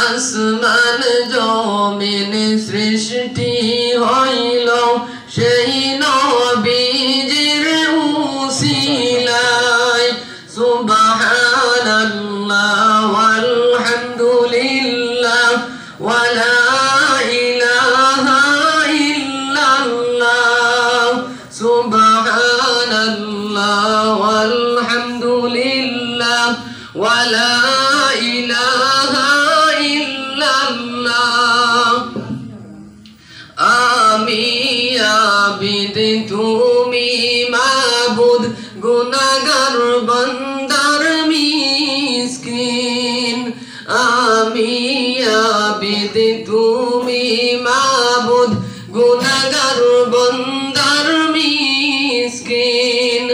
আসমান জমিন সৃষ্টি হইল সেই নবীজির উসিলায় সুবহানাল্লাহ ওয়ালহামদুলিল্লাহ ওয়ালা ইলাহা ইল্লাল্লাহ সুবহানাল্লাহ ওয়ালহামদুলিল্লাহ ওয়ালা ইলাহা ইল্লাল্লাহ আমি আবিদ তুমি মাবুদ গুনাহগার বান্দার মিসকিন আমি আবিদ তুমি মাবুদ গুনাহগার বান্দার মিসকিন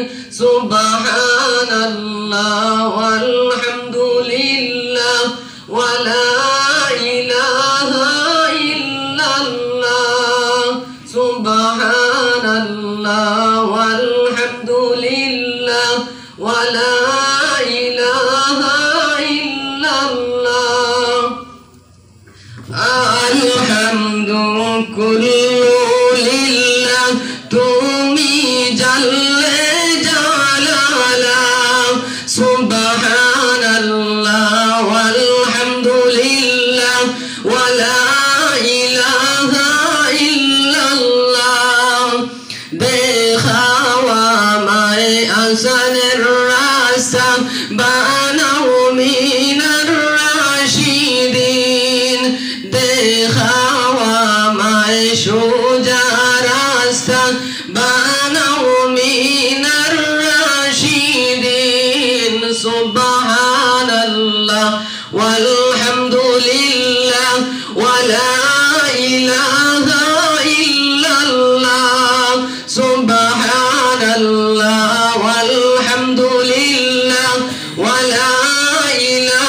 সুবহানাল্লাহ ওয়ালহামদুলিল্লাহ ওয়ালা ইলাহা ইল্লাল্লাহ সুবহানাল্লাহ ওয়ালহামদুলিল্লাহ ওয়ালা ইলাহা ইল্লাল্লাহ আলহামদু কুল্লু লিল্লাহ তুমি জাল্লে জালালা সুবহানাল্লাহ ওয়ালহামদুলিল্লাহ ওয়ালা ইলাহা ইল্লাল্লাহ দেখাওয়া আমায় আসানের রাস্তা বানাও মিনার রাশিদিন দেখাওয়া আমায় সোজা রাস্তা বানাও মিনার রাশিদিন সুবহানাল্লাহ ওয়ালহামদুলিল্লাহ ওয়ালা ইলাহা ইল্লাল্লাহ সুবহানাল্লাহ ওয়ালহামদুলিল্লাহ ওয়ালা ইলাহা